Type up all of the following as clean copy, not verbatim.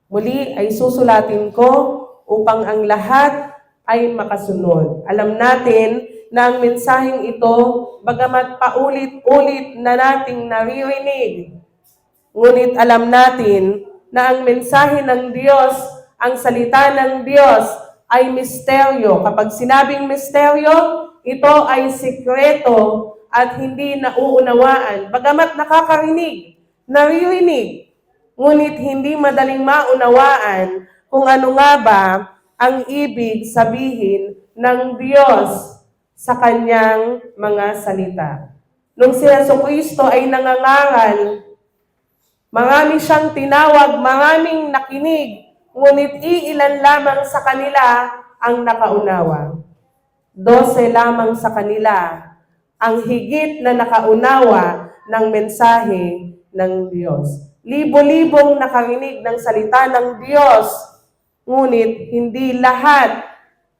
Muli ay susulatin ko upang ang lahat ay makasunod. Alam natin na ang mensaheng ito, bagamat paulit-ulit na nating naririnig, ngunit alam natin na ang mensahe ng Diyos, ang salita ng Diyos ay misteryo. Kapag sinabing misteryo, ito ay sikreto at hindi nauunawaan. Bagamat nakakarinig, naririnig, ngunit hindi madaling maunawaan kung ano nga ba ang ibig sabihin ng Diyos sa kanyang mga salita. Nung si Jesucristo ay nangangaral, marami siyang tinawag, maraming nakinig, ngunit iilan lamang sa kanila ang nakaunawa. 12 lamang sa kanila ang higit na nakaunawa ng mensahe ng Diyos. Libo-libong nakarinig ng salita ng Diyos, ngunit hindi lahat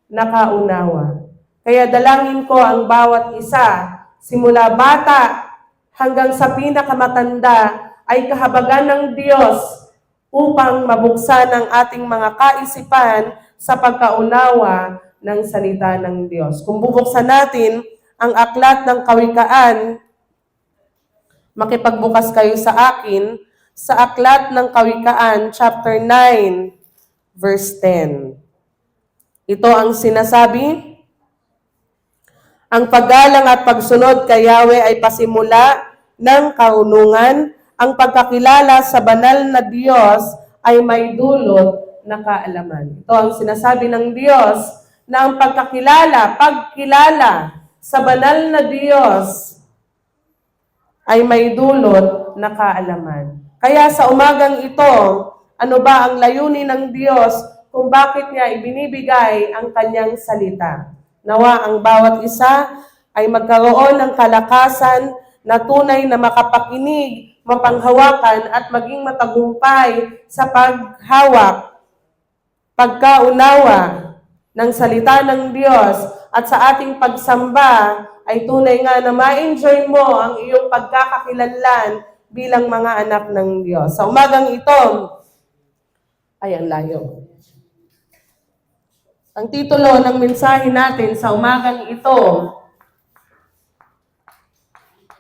nakaunawa. Kaya dalangin ko ang bawat isa, simula bata hanggang sa pinakamatanda, ay kahabagan ng Diyos upang mabuksan ang ating mga kaisipan sa pagkaunawa ng salita ng Diyos. Kung bubuksan natin ang aklat ng Kawikaan, makipagbukas kayo sa akin, sa aklat ng Kawikaan, chapter 9, verse 10. Ito ang sinasabi, ang paggalang at pagsunod kay Yahweh ay pasimula ng karunungan, ang pagkakilala sa banal na Diyos ay may dulot na kaalaman. Ito ang sinasabi ng Diyos na ang pagkilala sa banal na Diyos ay may dulot na kaalaman. Kaya sa umagang ito, ano ba ang layunin ng Diyos kung bakit niya ibinibigay ang kanyang salita? Nawa ang bawat isa ay magkaroon ng kalakasan na tunay na makapakinig, mapanghawakan at maging matagumpay sa paghawak, pagkaunawa ng salita ng Diyos at sa ating pagsamba ay tunay nga na ma-enjoy mo ang iyong pagkakakilanlan bilang mga anak ng Diyos. Sa umagang ito, ay ang layo. Ang titulo ng mensahe natin sa umagang ito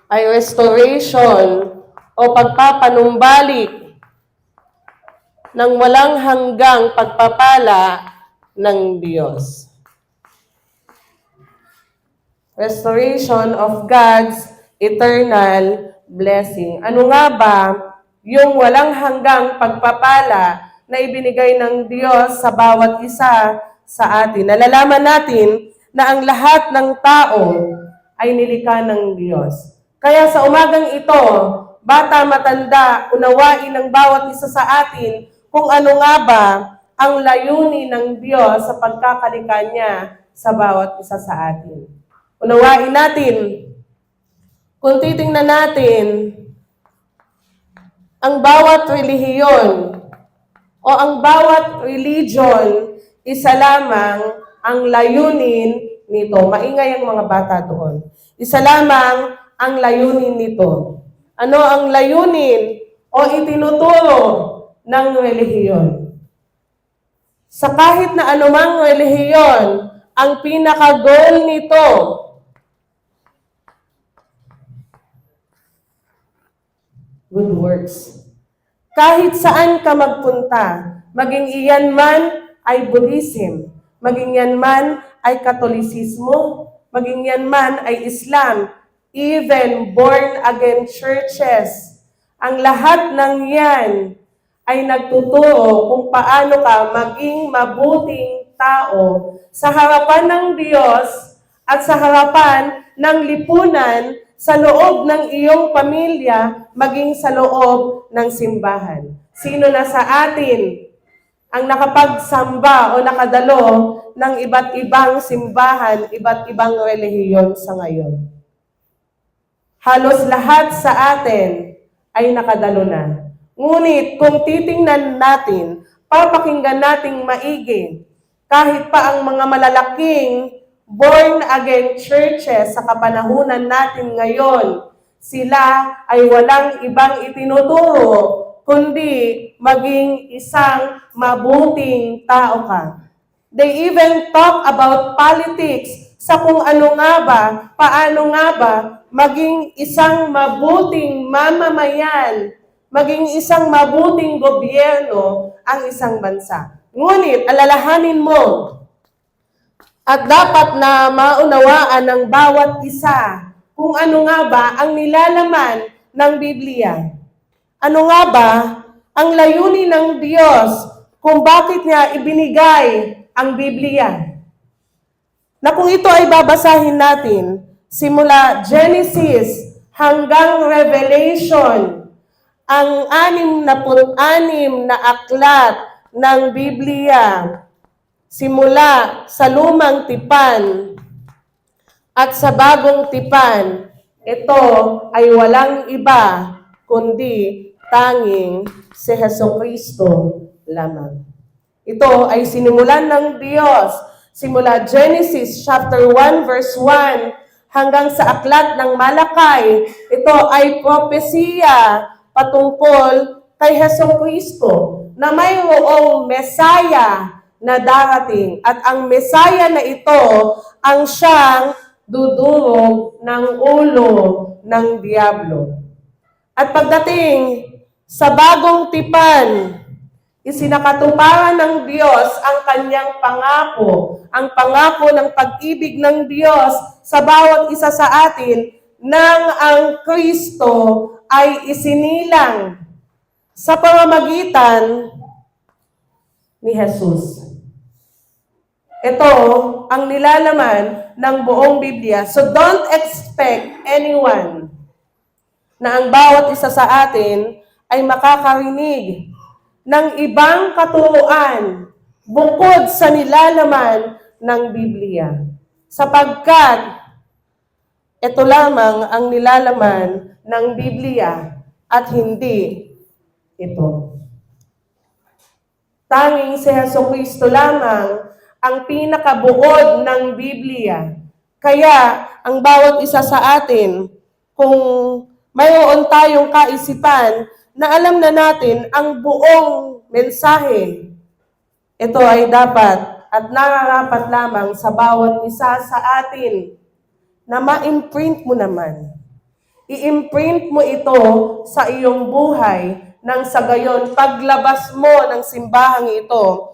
ay restoration o pagpapanumbalik ng walang hanggang pagpapala ng Diyos. Restoration of God's eternal blessing. Ano nga ba yung walang hanggang pagpapala na ibinigay ng Diyos sa bawat isa sa atin? Nalalaman natin na ang lahat ng tao ay nilikha ng Diyos. Kaya sa umagang ito, bata, matanda, unawain ng bawat isa sa atin kung ano nga ba ang layunin ng Diyos sa pagkakalikha niya sa bawat isa sa atin. Unawain natin, kung titingnan natin, ang bawat relihiyon o ang bawat religion, isa lamang ang layunin nito. Maingay ang mga bata doon. Isa lamang ang layunin nito. Ano ang layunin o itinuturo ng relihiyon? Sa kahit na anumang relihiyon, ang pinaka-goal nito good works. Kahit saan ka magpunta, maging iyan man ay Buddhism, maging yan man ay Katolisismo, maging yan man ay Islam, even born-again churches, ang lahat ng yan ay nagtuturo kung paano ka maging mabuting tao sa harapan ng Diyos at sa harapan ng lipunan, sa loob ng iyong pamilya, maging sa loob ng simbahan. Sino na sa atin ang nakapagsamba o nakadalo ng iba't ibang simbahan, iba't ibang relihiyon sa ngayon? Halos lahat sa atin ay nakadalo na. Ngunit kung titingnan natin, papakinggan nating maigi, kahit pa ang mga malalaking born-again churches sa kapanahunan natin ngayon, sila ay walang ibang itinuturo kundi maging isang mabuting tao ka. They even talk about politics sa kung ano nga ba, paano nga ba maging isang mabuting mamamayan, maging isang mabuting gobyerno ang isang bansa. Ngunit alalahanin mo, at dapat na maunawaan ng bawat isa kung ano nga ba ang nilalaman ng Biblia. Ano nga ba ang layunin ng Diyos kung bakit niya ibinigay ang Biblia? Na kung ito ay babasahin natin, simula Genesis hanggang Revelation, ang 66 na aklat ng Biblia, simula sa lumang tipan at sa bagong tipan, ito ay walang iba kundi tanging si Hesukristo lamang. Ito ay sinimulan ng Diyos simula Genesis chapter 1 verse 1 hanggang sa aklat ng Malakay. Ito ay propesiya patungkol kay Hesukristo na mayroong Mesaya na darating. At ang Mesaya na ito ang siyang dudurog ng ulo ng Diablo. At pagdating sa bagong tipan, isinakatuparan ng Diyos ang kanyang pangako, ang pangako ng pag-ibig ng Diyos sa bawat isa sa atin nang ang Kristo ay isinilang sa pamamagitan ni Jesus. Ito ang nilalaman ng buong Biblia. So don't expect anyone na ang bawat isa sa atin ay makakarinig ng ibang katuruan bukod sa nilalaman ng Biblia. Sapagkat ito lamang ang nilalaman ng Biblia at hindi ito. Tanging si Hesukristo lamang ang pinakabuod ng Biblia. Kaya ang bawat isa sa atin, kung mayroon tayong kaisipan na alam na natin ang buong mensahe, ito ay dapat at nararapat lamang sa bawat isa sa atin na ma-imprint mo naman. I-imprint mo ito sa iyong buhay nang sa gayon paglabas mo ng simbahang ito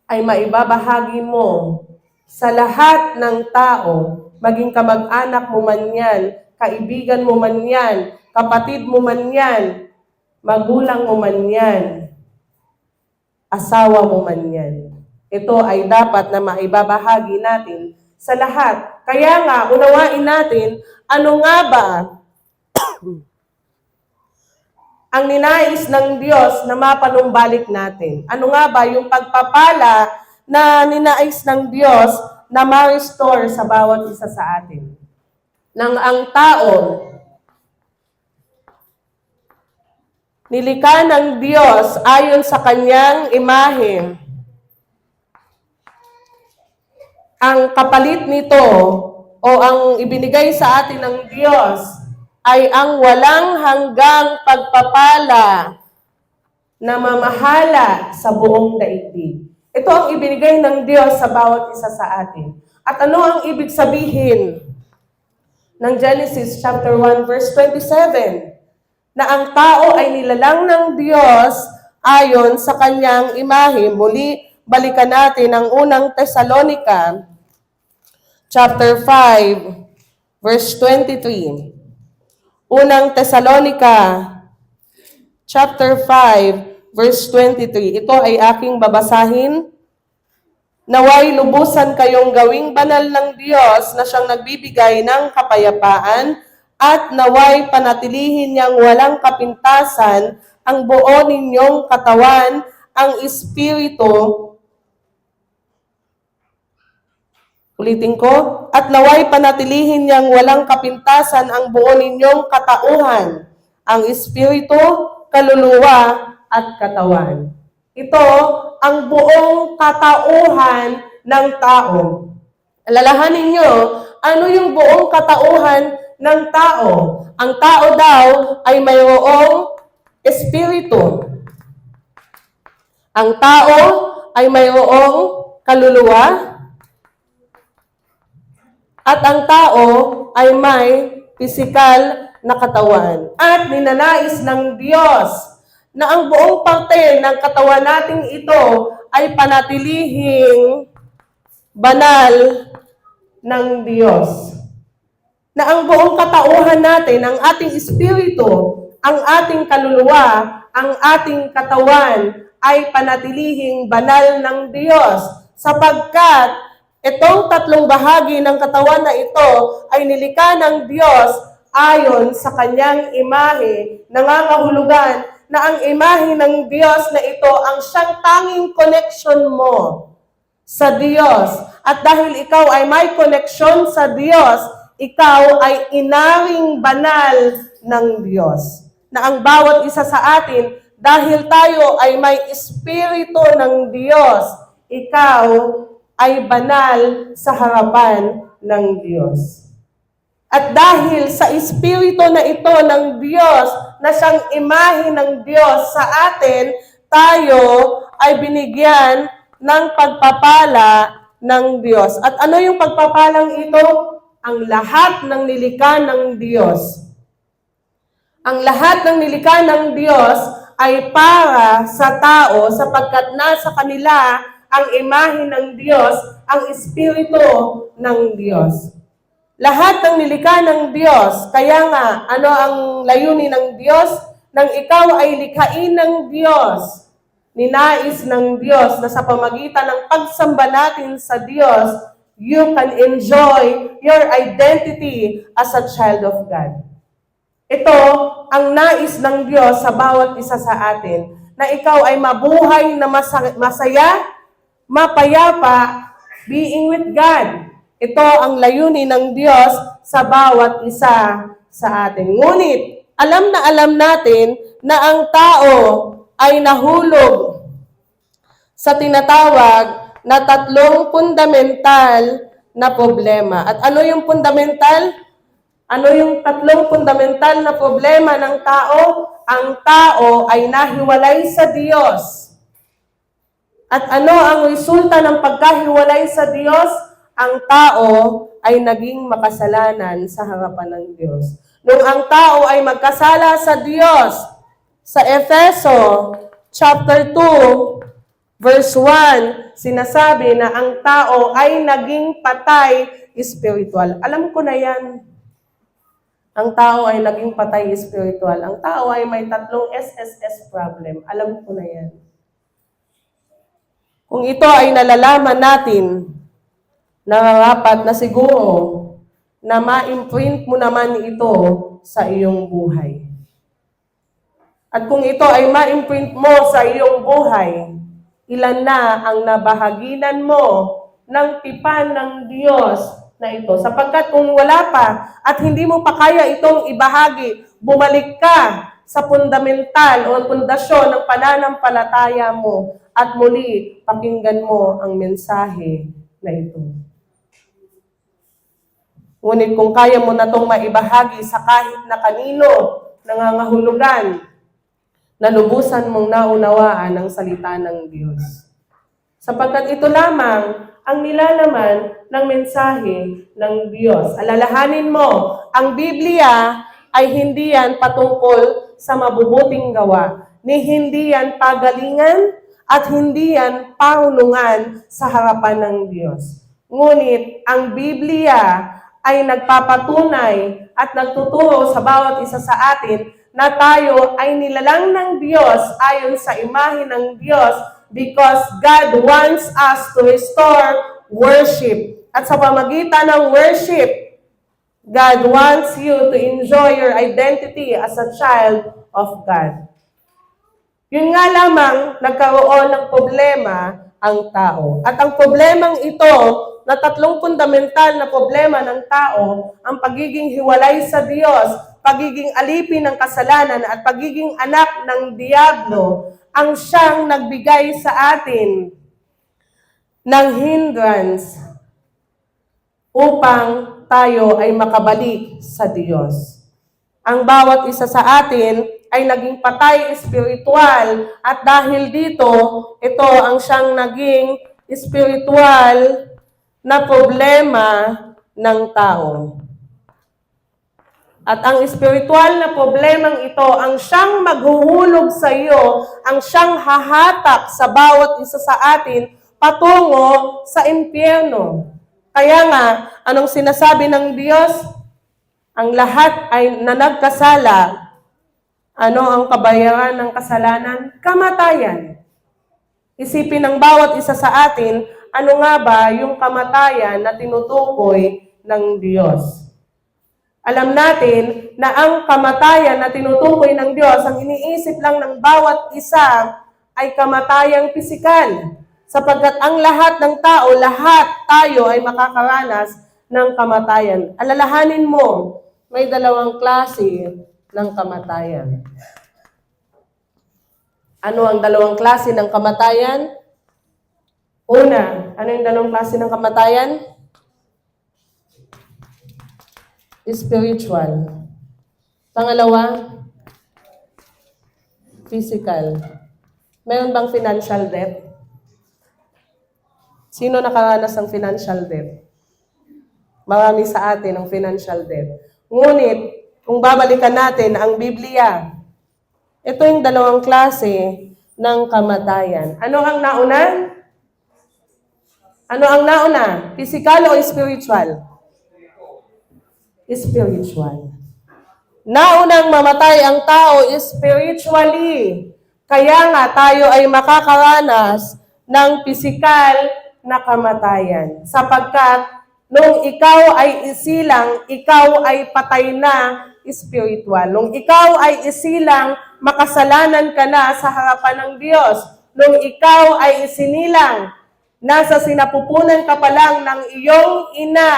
ay maibabahagi mo sa lahat ng tao, maging kamag-anak mo man yan, kaibigan mo man yan, kapatid mo man yan, magulang mo man yan, asawa mo man yan. Ito ay dapat na maibabahagi natin sa lahat. Kaya nga, unawain natin, ano nga ba ang ninais ng Diyos na mapanumbalik natin? Ano nga ba yung pagpapala na ninais ng Diyos na ma-restore sa bawat isa sa atin? Nang ang tao nilikha ng Diyos ayon sa kanyang imahe, ang kapalit nito o ang ibinigay sa atin ng Diyos ay ang walang hanggang pagpapala na mamahala sa buong daigdig. Ito ang ibinigay ng Diyos sa bawat isa sa atin. At ano ang ibig sabihin ng Genesis chapter 1 verse 27? Na ang tao ay nilalang ng Diyos ayon sa kanyang imahe. Muli, balikan natin ang unang Tesalonica chapter 5 verse 23. Unang Tesalonica, chapter 5, verse 23. Ito ay aking babasahin. Naway lubusan kayong gawing banal ng Diyos na siyang nagbibigay ng kapayapaan at naway panatilihin niyang walang kapintasan ang buo ninyong katawan, ang Espiritu. Ulitin ko, at naway panatilihin niyang walang kapintasan ang buo ninyong katauhan, ang Espiritu, kaluluwa, at katawan. Ito ang buong katauhan ng tao. Alalahanin niyo, ano yung buong katauhan ng tao. Ang tao daw ay mayroong espiritu. Ang tao ay mayroong kaluluwa. At ang tao ay may pisikal na katawan. At ninanais ng Diyos na ang buong parte ng katawan nating ito ay panatilihing banal ng Diyos. Na ang buong katauhan natin, ang ating espiritu, ang ating kaluluwa, ang ating katawan ay panatilihing banal ng Diyos. Sapagkat itong tatlong bahagi ng katawan na ito ay nilikha ng Diyos ayon sa kanyang imahe, nangangahulugan na ang imahe ng Diyos na ito ang siyang tanging connection mo sa Diyos. At dahil ikaw ay may connection sa Diyos, ikaw ay inaring banal ng Diyos. Na ang bawat isa sa atin, dahil tayo ay may espiritu ng Diyos, ikaw ay banal sa harapan ng Diyos. At dahil sa espiritu na ito ng Diyos, na siyang imahe ng Diyos sa atin, tayo ay binigyan ng pagpapala ng Diyos. At ano yung pagpapalang ito? Ang lahat ng nilikha ng Diyos. Ang lahat ng nilikha ng Diyos ay para sa tao sapagkat nasa kanila ang imahe ng Diyos, ang espiritu ng Diyos. Lahat ng nilikha ng Diyos, kaya nga, ano ang layunin ng Diyos? Nang ikaw ay likhain ng Diyos, ninais ng Diyos na sa pamagitan ng pagsamba natin sa Diyos, you can enjoy your identity as a child of God. Ito ang nais ng Diyos sa bawat isa sa atin, na ikaw ay mabuhay na masaya, mapayapa, being with God. Ito ang layunin ng Diyos sa bawat isa sa atin. Ngunit, alam na alam natin na ang tao ay nahulog sa tinatawag na tatlong fundamental na problema. At ano yung fundamental? Ano yung tatlong fundamental na problema ng tao? Ang tao ay nahiwalay sa Diyos. At ano ang resulta ng pagkahiwalay sa Diyos? Ang tao ay naging makasalanan sa harapan ng Diyos. Nung ang tao ay magkasala sa Diyos, sa Efeso chapter 2, verse 1, sinasabi na ang tao ay naging patay spiritual. Alam ko na yan. Ang tao ay naging patay spiritual. Ang tao ay may tatlong SSS problem. Alam ko na yan. Kung ito ay nalalaman natin, nararapat na siguro na ma-imprint mo naman ito sa iyong buhay. At kung ito ay ma-imprint mo sa iyong buhay, ilan na ang nabahaginan mo ng tipan ng Diyos na ito. Sapagkat kung wala pa at hindi mo pa kaya itong ibahagi, bumalik ka sa fundamental o pundasyon ng pananampalataya mo at muli pakinggan mo ang mensahe na ito. Ngunit kung kaya mo na itong maibahagi sa kahit na kanino, nangangahulugan, na lubusan mong naunawaan ang salita ng Diyos. Sapagkat ito lamang ang nilalaman ng mensahe ng Diyos. Alalahanin mo, ang Biblia ay hindi yan patungkol sa mabubuting gawa, ni hindi yan pagalingan at hindi yan pahulungan sa harapan ng Diyos. Ngunit ang Biblia ay nagpapatunay at nagtuturo sa bawat isa sa atin na tayo ay nilalang ng Diyos ayon sa imahe ng Diyos because God wants us to restore worship. At sa pamagitan ng worship, God wants you to enjoy your identity as a child of God. Yun nga lamang, nagkaroon ng problema ang tao. At ang problemang ito, na tatlong fundamental na problema ng tao, ang pagiging hiwalay sa Diyos, pagiging alipin ng kasalanan, at pagiging anak ng Diablo, ang siyang nagbigay sa atin ng hindrance upang tayo ay makabalik sa Diyos. Ang bawat isa sa atin ay naging patay espiritual at dahil dito, ito ang siyang naging espiritual na problema ng tao. At ang espiritual na problemang ito ang siyang maghuhulog sa iyo, ang siyang hahatak sa bawat isa sa atin patungo sa impyerno. Kaya nga, anong sinasabi ng Diyos? Ang lahat ay na nagkasala. Ano ang kabayaran ng kasalanan? Kamatayan. Isipin ng bawat isa sa atin, ano nga ba yung kamatayan na tinutukoy ng Diyos? Alam natin na ang kamatayan na tinutukoy ng Diyos, ang iniisip lang ng bawat isa ay kamatayang pisikal. Sapagkat ang lahat ng tao, lahat tayo ay makakaranas ng kamatayan. Alalahanin mo, may dalawang klase ng kamatayan. Ano ang dalawang klase ng kamatayan? Una, ano yung dalawang klase ng kamatayan? Spiritual. Pangalawa, physical. Meron bang financial debt? Sino nakaranas ng financial debt? Marami sa atin ang financial debt. Ngunit, kung babalikan natin ang Biblia, ito yung dalawang klase ng kamatayan. Ano ang nauna? Ano ang nauna? Physical o spiritual? Spiritual. Naunang mamatay ang tao spiritually. Kaya nga tayo ay makakaranas ng physical na kamatayan. Sapagkat nung ikaw ay isilang, ikaw ay patay na spiritual. Nung ikaw ay isilang, makasalanan ka na sa harapan ng Diyos. Nung ikaw ay isinilang, nasa sinapupunan ka pa lang ng iyong ina,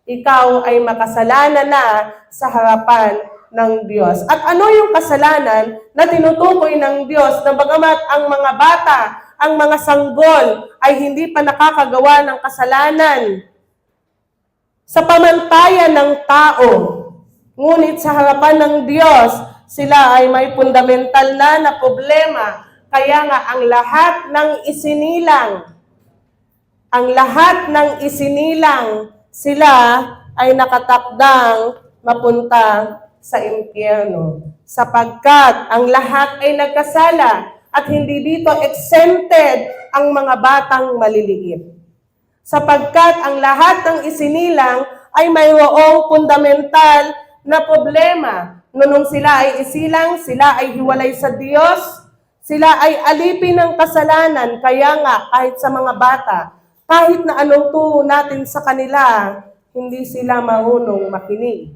ikaw ay makasalanan na sa harapan ng Diyos. At ano yung kasalanan na tinutukoy ng Diyos na bagamat ang mga bata, ang mga sanggol ay hindi pa nakakagawa ng kasalanan sa pamantayan ng tao. Ngunit sa harapan ng Diyos, sila ay may fundamental na problema. Kaya nga ang lahat ng isinilang, sila ay nakatakdang mapunta sa impyerno. Sapagkat ang lahat ay nagkasala at hindi dito exempted ang mga batang maliliit. Sapagkat ang lahat ng isinilang ay mayroong fundamental na problema. Nung sila ay isilang, sila ay hiwalay sa Diyos, sila ay alipin ng kasalanan. Kaya nga, kahit sa mga bata, kahit na anong turo natin sa kanila, hindi sila marunong makinig.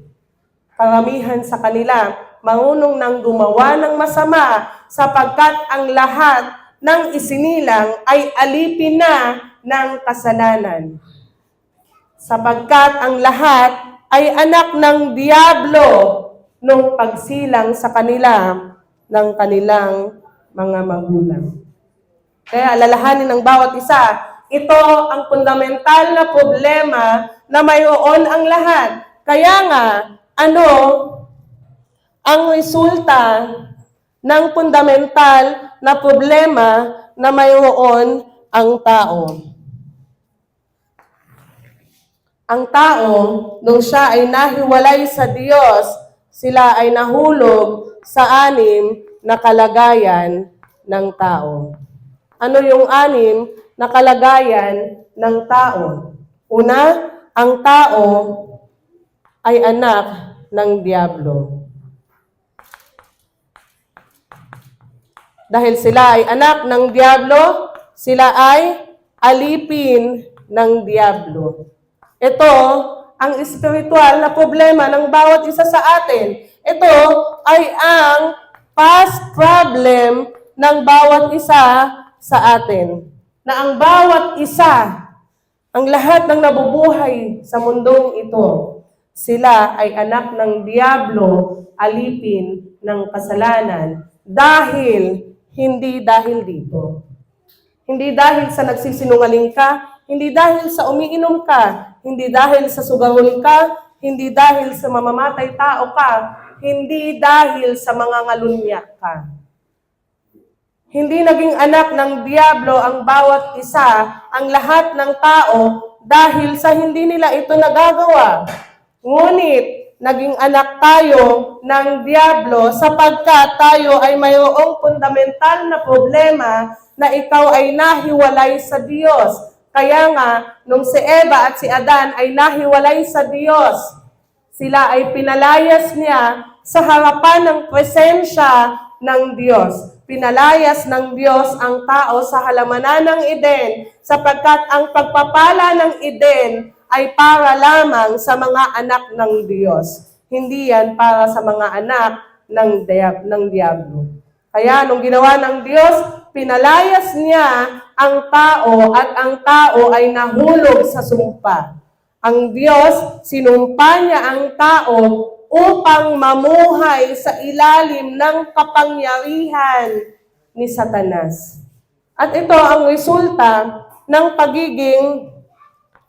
Karamihan sa kanila, marunong nang gumawa ng masama sapagkat ang lahat ng isinilang ay alipin na ng kasalanan. Sapagkat ang lahat ay anak ng Diablo nung pagsilang sa kanila ng kanilang mga magulang. Kaya alalahanin ng bawat isa, ito ang fundamental na problema na mayroon ang lahat. Kaya nga, ano ang resulta ng fundamental na problema na mayroon ang tao? Ang tao, nung siya ay nahiwalay sa Diyos, sila ay nahulog sa anim na kalagayan ng tao. Ano yung anim na kalagayan ng tao? Una, ang tao ay anak ng Diablo. Dahil sila ay anak ng Diablo, sila ay alipin ng Diablo. Ito ang espiritual na problema ng bawat isa sa atin. Ito ay ang past problem ng bawat isa sa atin. Na ang bawat isa, ang lahat ng nabubuhay sa mundong ito, sila ay anak ng Diablo, alipin ng kasalanan, hindi dahil dito. Hindi dahil sa nagsisinungaling ka, hindi dahil sa umiinom ka, hindi dahil sa sugarol ka, hindi dahil sa mamamatay tao ka, hindi dahil sa mga ngalunyak ka. Hindi naging anak ng Diablo ang bawat isa, ang lahat ng tao, dahil sa hindi nila ito nagagawa. Ngunit, naging anak tayo ng Diablo sapagkat tayo ay mayroong fundamental na problema na ikaw ay nahiwalay sa Diyos. Kaya nga, nung si Eva at si Adan ay nahiwalay sa Diyos, sila ay pinalayas niya sa harapan ng presensya ng Diyos. Pinalayas ng Diyos ang tao sa halamanan ng Eden sapagkat ang pagpapala ng Eden ay para lamang sa mga anak ng Diyos. Hindi yan para sa mga anak ng Diablo. Kaya nung ginawa ng Diyos, pinalayas niya ang tao at ang tao ay nahulog sa sumpa. Ang Diyos, sinumpa niya ang tao upang mamuhay sa ilalim ng kapangyarihan ni Satanas. At ito ang resulta ng pagiging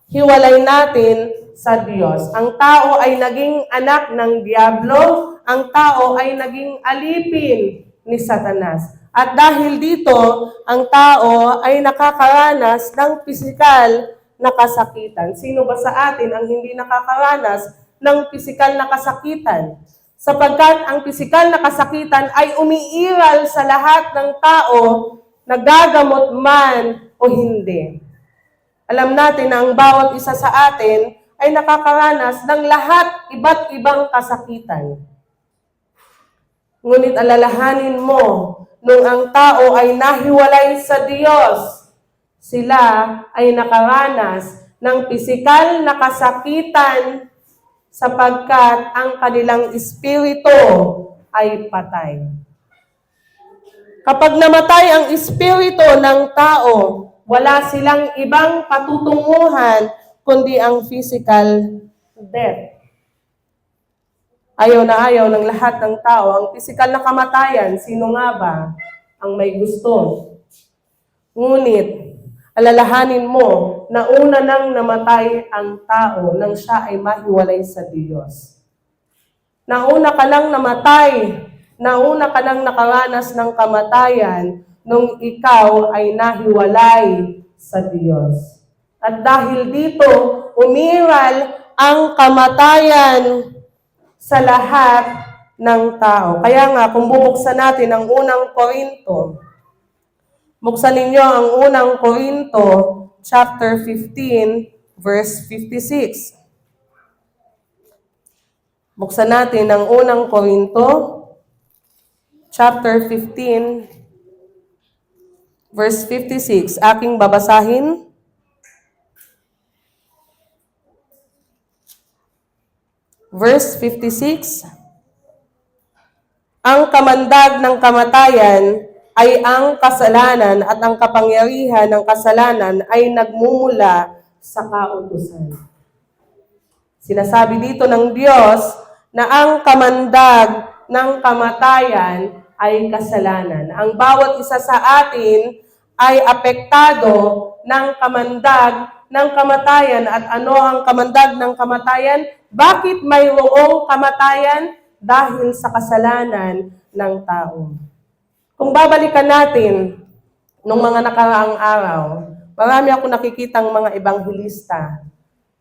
hiwalay natin sa Diyos. Ang tao ay naging anak ng Diablo, ang tao ay naging alipin ni Satanas. At dahil dito, ang tao ay nakakaranas ng pisikal na kasakitan. Sino ba sa atin ang hindi nakakaranas ng pisikal na kasakitan? Sapagkat ang pisikal na kasakitan ay umiiral sa lahat ng tao, nagagamot man o hindi. Alam natin na ang bawat isa sa atin ay nakakaranas ng lahat iba't ibang kasakitan. Ngunit alalahanin mo, nung ang tao ay nahiwalay sa Diyos, sila ay nakaranas ng pisikal na kasakitan sapagkat ang kanilang espiritu ay patay. Kapag namatay ang espiritu ng tao, wala silang ibang patutunguhan kundi ang physical death. Ayaw na ayaw ng lahat ng tao ang physical na kamatayan. Sino nga ba ang may gusto? Ngunit, alalahanin mo na una nang namatay ang tao nang siya ay mahiwalay sa Diyos. Nauna ka lang namatay, nauna ka lang nakaranas ng kamatayan nung ikaw ay nahiwalay sa Diyos. At dahil dito, umiral ang kamatayan sa lahat ng tao. Kaya nga, kung bubuksan natin ang unang Korinto, buksan ninyo ang unang Korinto, chapter 15, verse 56. Buksan natin ang unang Korinto, chapter 15, verse 56. Aking babasahin. Verse 56. Ang kamandag ng kamatayan ay ang kasalanan at ang kapangyarihan ng kasalanan ay nagmumula sa kautusan. Sinasabi dito ng Diyos na ang kamandag ng kamatayan ay kasalanan. Ang bawat isa sa atin ay apektado ng kamandag ng kamatayan. At ano ang kamandag ng kamatayan? Bakit mayroong kamatayan? Dahil sa kasalanan ng tao. Kung babalikan natin nung mga nakaraang araw, marami ako nakikitang mga ebanghelista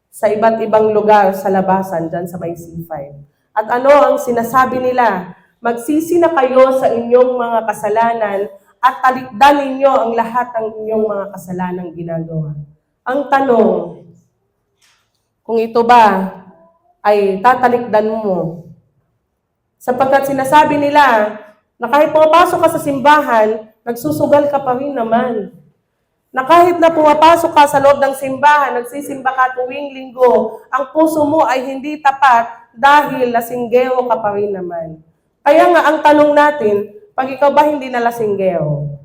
sa iba't ibang lugar sa labasan dyan sa may C5. At ano ang sinasabi nila? Magsisi na kayo sa inyong mga kasalanan at talikdan ninyo ang lahat ng inyong mga kasalanang ginagawa. Ang tanong, kung ito ba ay tatalikdan mo? Sapagkat sinasabi nila na kahit pumapasok ka sa simbahan, nagsusugal ka pa rin naman. Na kahit na pumapasok ka sa loob ng simbahan, nagsisimba ka tuwing linggo, ang puso mo ay hindi tapat dahil lasinggero ka pa rin naman. Kaya nga ang tanong natin, pag ikaw ba hindi na lasinggero?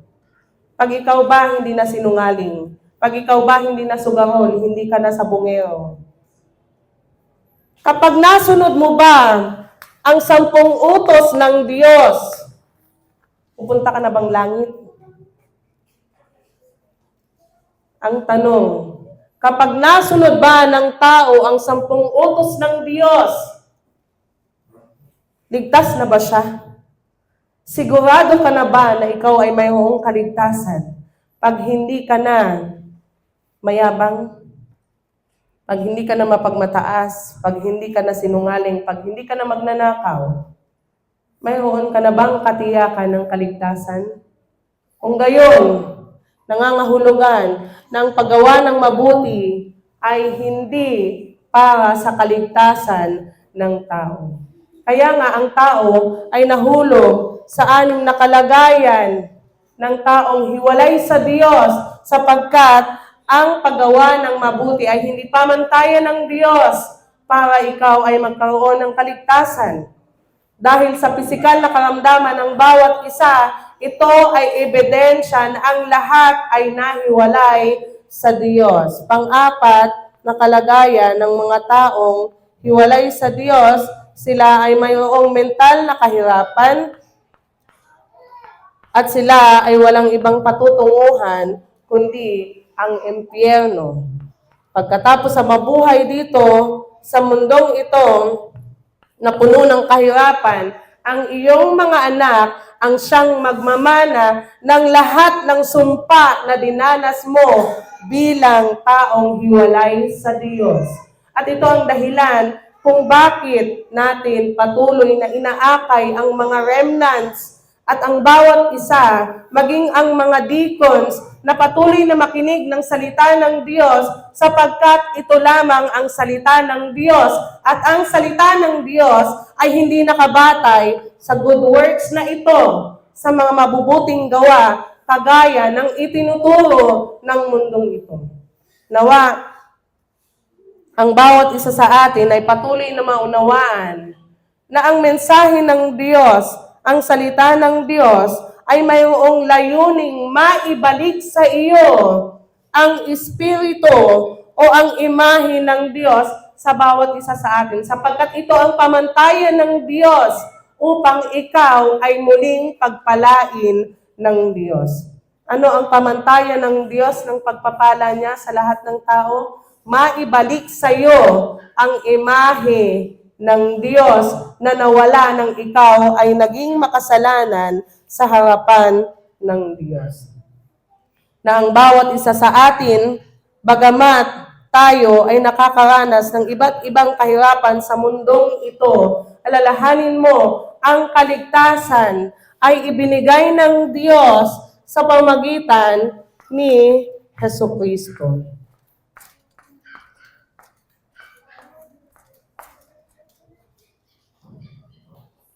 Pag ikaw ba hindi na sinungaling? Pag ikaw ba hindi na sugarol, hindi ka na sabungero? Kapag nasunod mo ba ang 10 utos ng Diyos, pupunta ka na bang langit? Ang tanong, Kapag nasunod ba ng tao ang 10 utos ng Diyos, ligtas na ba siya? Sigurado ka na ba na ikaw ay mayroong kaligtasan pag hindi ka na mayabang, pag hindi ka na mapagmataas, pag hindi ka na sinungaling, pag hindi ka na magnanakaw? Mayroon ka na bang katiyakan ng kaligtasan? Kung gayon, nangangahulugan ng paggawa ng mabuti ay hindi para sa kaligtasan ng tao. Kaya nga ang tao ay nahulog sa 6 na kalagayan ng taong hiwalay sa Diyos sapagkat ang paggawa ng mabuti ay hindi pamantayan ng Diyos para ikaw ay magkaroon ng kaligtasan. Dahil sa pisikal na karamdaman ng bawat isa, ito ay ebidensya na ang lahat ay nahiwalay sa Diyos. Pang-4 na kalagayan ng mga taong hiwalay sa Diyos, sila ay mayroong mental na kahirapan at sila ay walang ibang patutunguhan kundi ang impyerno. Pagkatapos sa mabuhay dito, sa mundong ito, na puno ng kahirapan, ang iyong mga anak ang siyang magmamana ng lahat ng sumpa na dinanas mo bilang taong hiwalay sa Diyos. At ito ang dahilan kung bakit natin patuloy na inaakay ang mga remnants at ang bawat isa, maging ang mga deacons, na patuloy na makinig ng salita ng Diyos sapagkat ito lamang ang salita ng Diyos. At ang salita ng Diyos ay hindi nakabatay sa good works na ito, sa mga mabubuting gawa, kagaya ng itinuturo ng mundong ito. Nawa, ang bawat isa sa atin ay patuloy na maunawaan na ang mensahe ng Diyos, ang salita ng Diyos, ay mayroong layuning maibalik sa iyo ang espiritu o ang imahe ng Diyos sa bawat isa sa atin, sapagkat ito ang pamantayan ng Diyos upang ikaw ay muling pagpalain ng Diyos. Ano ang pamantayan ng Diyos ng pagpapala niya sa lahat ng tao? Maibalik sa iyo ang imahe ng Diyos na nawala nang ikaw ay naging makasalanan sa harapan ng Diyos. Na ang bawat isa sa atin, bagamat tayo ay nakakaranas ng iba't ibang kahirapan sa mundong ito, alalahanin mo, ang kaligtasan ay ibinigay ng Diyos sa pamamagitan ni Jesucristo.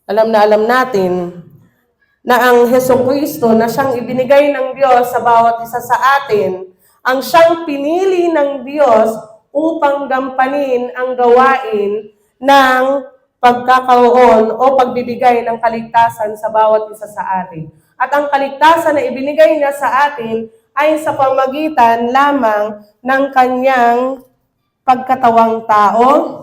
Alam natin na ang Jesucristo na siyang ibinigay ng Diyos sa bawat isa sa atin, ang siyang pinili ng Diyos upang gampanin ang gawain ng pagkakaroon o pagbibigay ng kaligtasan sa bawat isa sa atin. At ang kaligtasan na ibinigay niya sa atin ay sa pamamagitan lamang ng kanyang pagkatawang tao,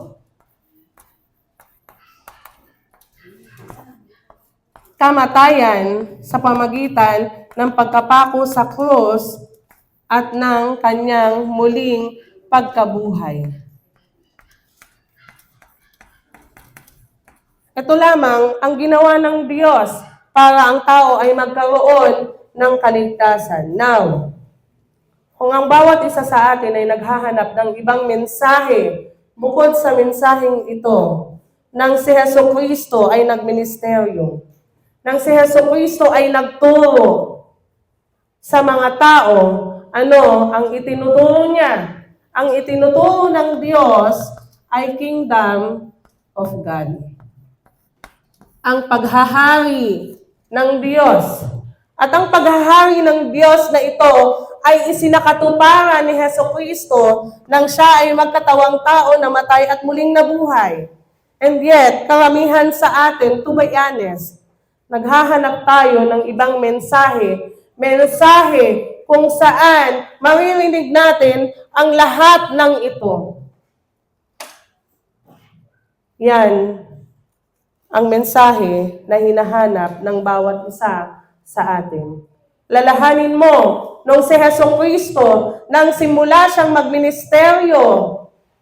kamatayan sa pamamagitan ng pagkapako sa krus at ng kanyang muling pagkabuhay. Ito lamang ang ginawa ng Diyos para ang tao ay magkaroon ng kaligtasan. Now, kung ang bawat isa sa atin ay naghahanap ng ibang mensahe bukod sa mensaheng ito, nang si Jesucristo ay nagministeryo, nang si Jesucristo ay nagturo sa mga tao, ano ang itinuturo niya? Ang itinuturo ng Diyos ay Kingdom of God. Ang paghahari ng Diyos. At ang paghahari ng Diyos na ito ay isinakatuparan ni Jesucristo nang siya ay magkatawang tao, namatay at muling nabuhay. And yet, karamihan sa atin, to be honest, naghahanap tayo ng ibang mensahe kung saan maririnig natin ang lahat ng ito. Yan ang mensahe na hinahanap ng bawat isa sa atin. Lalahanin mo nung si Hesukristo, nang simula siyang magministeryo,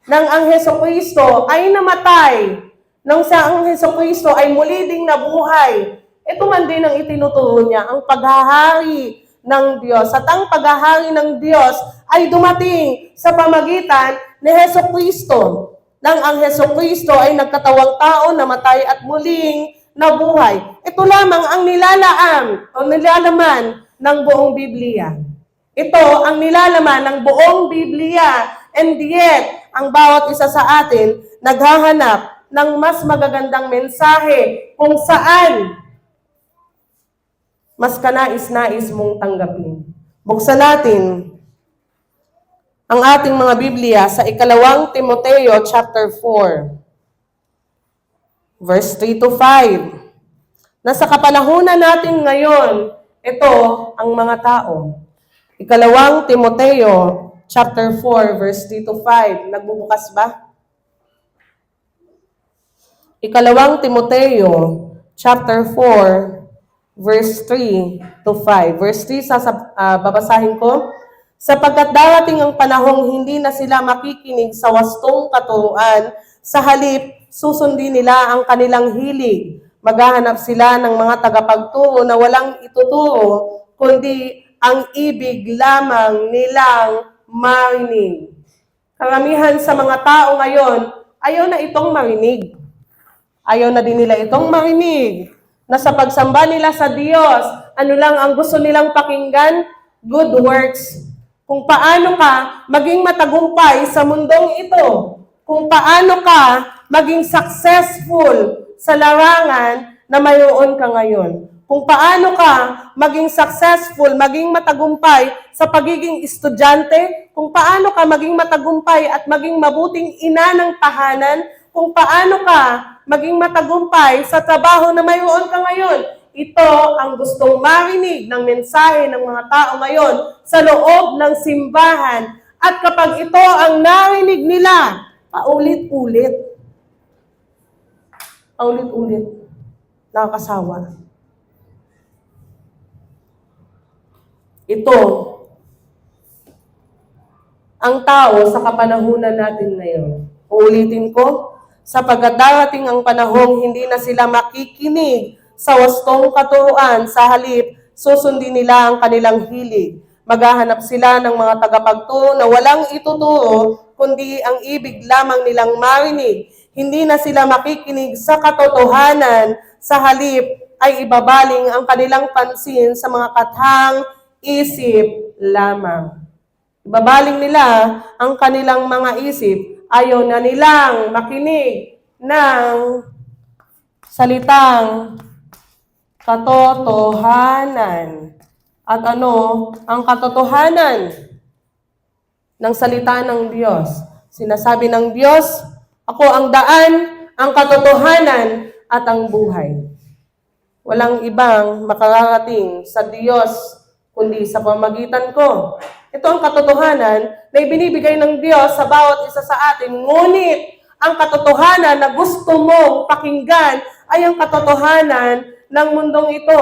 nang ang Hesukristo ay namatay, nang ang Hesukristo ay muli ding nabuhay, ito man din ang itinuturo niya, ang paghahari ng Diyos. At ang paghahari ng Diyos ay dumating sa pamagitan ni Hesukristo. Nang ang Hesukristo ay nagkatawang tao, namatay at muling nabuhay. Ito lamang ang nilalaman ng buong Biblia. Ito ang nilalaman ng buong Biblia. And yet, ang bawat isa sa atin naghahanap ng mas magagandang mensahe kung saan mas kanais-nais mong tanggapin. Buksan natin ang ating mga Biblia sa 2 Timoteo chapter 4, verse 3 to 5. Nasa kapanahunan natin ngayon, ito ang mga tao. 2 Timoteo chapter 4, verse 3 to 5. Nagbubukas ba? 2 Timoteo chapter 4, verse 3 to 5. Verse 3, babasahin ko. Sapagkat darating ang panahong hindi na sila makikinig sa wastong katuruan, sa halip, susundin nila ang kanilang hilig. Maghahanap sila ng mga tagapagturo na walang ituturo, kundi ang ibig lamang nilang marinig. Karamihan sa mga tao ngayon, ayaw na itong marinig. Ayaw na din nila itong marinig na sa pagsamba nila sa Diyos, ano lang ang gusto nilang pakinggan? Good works. Kung paano ka maging matagumpay sa mundong ito. Kung paano ka maging successful sa larangan na mayroon ka ngayon. Kung paano ka maging successful, maging matagumpay sa pagiging estudyante. Kung paano ka maging matagumpay at maging mabuting ina ng tahanan. Kung paano ka maging matagumpay sa trabaho na mayroon ka ngayon. Ito ang gustong marinig ng mensahe ng mga tao ngayon sa loob ng simbahan. At kapag ito ang narinig nila, paulit-ulit. Paulit-ulit. Nakakasawa. Ito, ang tao sa kapanahunan natin ngayon. Uulitin ko, sapagkat darating ang panahong hindi na sila makikinig sa wastong katuruan, sa halip, susundin nila ang kanilang hilig. Maghahanap sila ng mga tagapagturo na walang ituturo, kundi ang ibig lamang nilang marinig. Hindi na sila makikinig sa katotohanan, sa halip ay ibabaling ang kanilang pansin sa mga kathang isip lamang. Ibabaling nila ang kanilang mga isip, ayaw na nilang makinig ng salitang katotohanan. At ano ang katotohanan ng salita ng Diyos? Sinasabi ng Diyos, ako ang daan, ang katotohanan, at ang buhay. Walang ibang makararating sa Diyos, kundi sa pamagitan ko. Ito ang katotohanan na ibinibigay ng Diyos sa bawat isa sa atin. Ngunit, ang katotohanan na gusto mong pakinggan ay ang katotohanan ng mundong ito.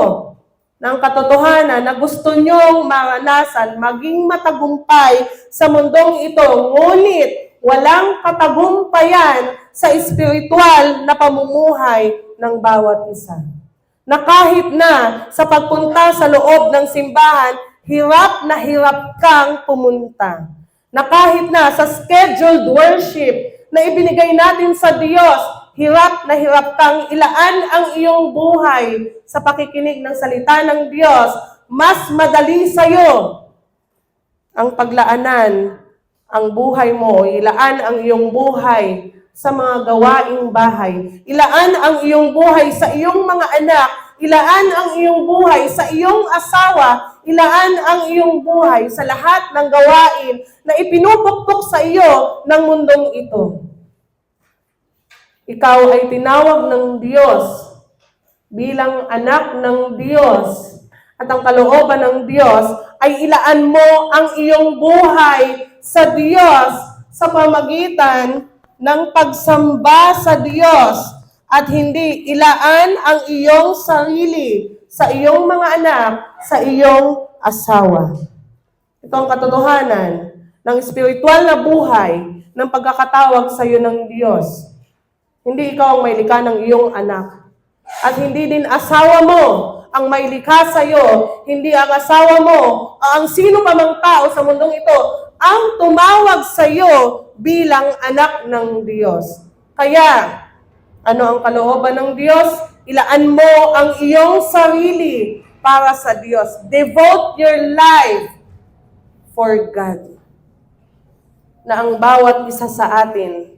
Ng katotohanan na gusto nyong maranasan, maging matagumpay sa mundong ito. Ngunit, walang katagumpayan sa espiritual na pamumuhay ng bawat isa. Na kahit na sa pagpunta sa loob ng simbahan, hirap na hirap kang pumunta. Na kahit na sa scheduled worship na ibinigay natin sa Diyos, hirap na hirap kang ilaan ang iyong buhay sa pakikinig ng salita ng Diyos. Mas madali sa'yo ang paglaanan ang buhay mo, ilaan ang iyong buhay sa mga gawaing bahay. Ilaan ang iyong buhay sa iyong mga anak. Ilaan ang iyong buhay sa iyong asawa. Ilaan ang iyong buhay sa lahat ng gawain na ipinupukpok sa iyo ng mundong ito. Ikaw ay tinawag ng Diyos bilang anak ng Diyos. At ang kalooban ng Diyos ay ilaan mo ang iyong buhay sa Diyos sa pamagitan ng pagsamba sa Diyos at hindi ilaan ang iyong sarili sa iyong mga anak, sa iyong asawa. Ito ang katotohanan ng spiritual na buhay ng pagkakatawag sa iyo ng Diyos. Hindi ikaw ang may likha ng iyong anak. At hindi din asawa mo ang may likha sa iyo. Hindi ang asawa mo, ang sino pa mang tao sa mundong ito, ang tumawag sa iyo bilang anak ng Diyos. Kaya, ano ang kalooban ng Diyos? Ilaan mo ang iyong sarili para sa Diyos. Devote your life for God. Na ang bawat isa sa atin,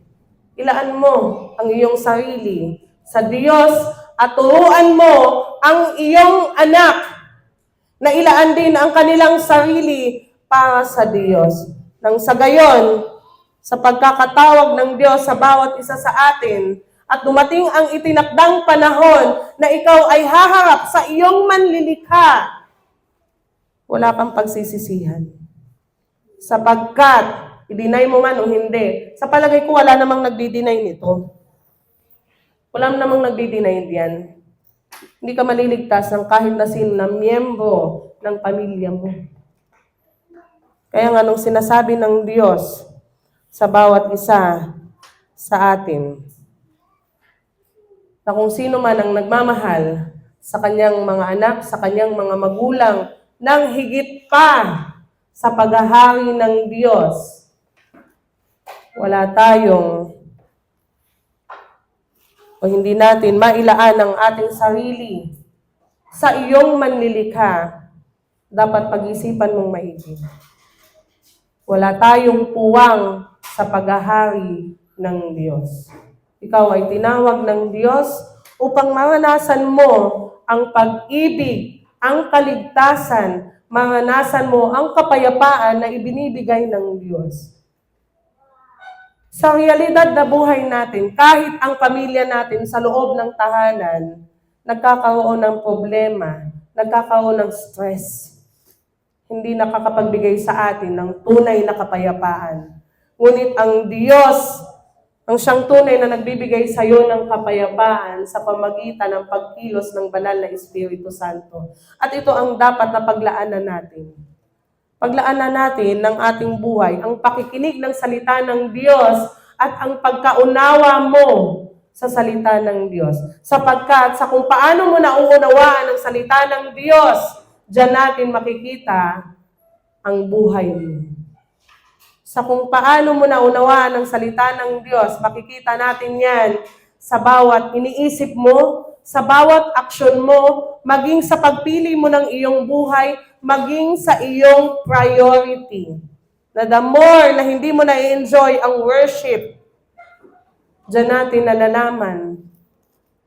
ilaan mo ang iyong sarili sa Diyos at turuan mo ang iyong anak na ilaan din ang kanilang sarili para sa Diyos. Nang sa gayon, sa pagkakatawag ng Diyos sa bawat isa sa atin, at dumating ang itinakdang panahon na ikaw ay haharap sa iyong manlilikha, wala kang pagsisisihan. Sapagkat, i-deny mo man o hindi, sa palagay ko wala namang nagdi-deny nito. Wala namang nagdi-deny diyan. Hindi ka maliligtas ng kahit na sino na miyembro ng pamilya mo. Kaya nga nung sinasabi ng Diyos sa bawat isa sa atin, na kung sino man ang nagmamahal sa kanyang mga anak, sa kanyang mga magulang, nang higit pa sa paghahari ng Diyos, wala tayong o hindi natin mailaan ang ating sarili sa iyong manlilikha, dapat pag-isipan mong maigi. Wala tayong puwang sa paghahari ng Diyos. Ikaw ay tinawag ng Diyos upang maranasan mo ang pag-ibig, ang kaligtasan, maranasan mo ang kapayapaan na ibinibigay ng Diyos. Sa realidad na buhay natin, kahit ang pamilya natin sa loob ng tahanan, nagkakaroon ng problema, nagkakaroon ng stress. Hindi nakakapagbigay sa atin ng tunay na kapayapaan. Ngunit ang Diyos, ang siyang tunay na nagbibigay sa iyo ng kapayapaan sa pamagitan ng pagkilos ng banal na Espiritu Santo. At ito ang dapat na paglaanan natin. Paglaanan natin ng ating buhay, ang pakikinig ng salita ng Diyos at ang pagkaunawa mo sa salita ng Diyos. Sapagkat sa kung paano mo nauunawaan ang salita ng Diyos, diyan natin makikita ang buhay mo. Sa kung paano mo naunawaan ang salita ng Diyos, makikita natin yan sa bawat iniisip mo, sa bawat aksyon mo, maging sa pagpili mo ng iyong buhay, maging sa iyong priority. Na the more na hindi mo na-enjoy ang worship, diyan natin nalalaman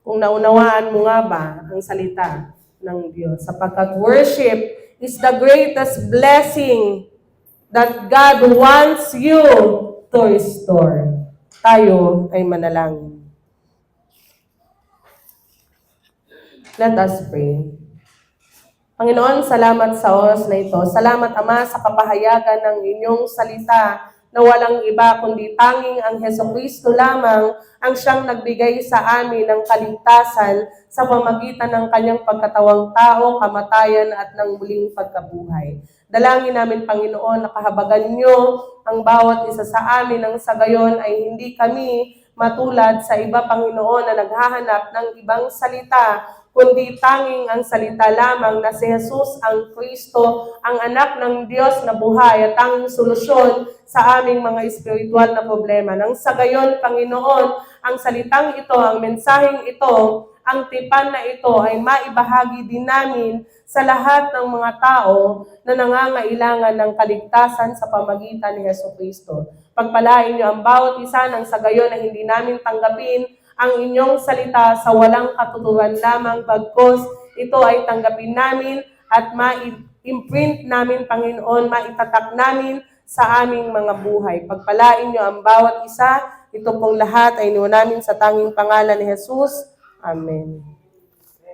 kung naunawaan mo nga ba ang salita ng Diyos. Sapagkat worship is the greatest blessing that God wants you to restore. Tayo ay manalangin. Let us pray. Panginoon, salamat sa oras na ito. Salamat, Ama, sa kapahayagan ng inyong salita na walang iba kundi tanging ang Jesucristo lamang ang siyang nagbigay sa amin ng kaligtasan sa pamagitan ng kanyang pagkatawang tao, kamatayan at ng muling pagkabuhay. Dalangin namin, Panginoon, na kahabagan niyo ang bawat isa sa amin nang sa gayon ay hindi kami matulad sa iba, Panginoon, na naghahanap ng ibang salita, kundi tanging ang salita lamang na si Jesus ang Kristo, ang anak ng Diyos na buhay at tanging solusyon sa aming mga espiritual na problema. Nang sa gayon, Panginoon, ang salitang ito, ang mensaheng ito, ang tipan na ito ay maibahagi din namin sa lahat ng mga tao na nangangailangan ng kaligtasan sa pamagitan ni Jesucristo. Pagpalain niyo ang bawat isa nang sa gayon na hindi namin tanggapin ang inyong salita sa walang katuturan lamang, bagkus ito ay tanggapin namin at ma-imprint namin, Panginoon, maitatak namin sa aming mga buhay. Pagpalain niyo ang bawat isa, ito pong lahat ay iniwan namin sa tanging pangalan ni Jesus. Amen.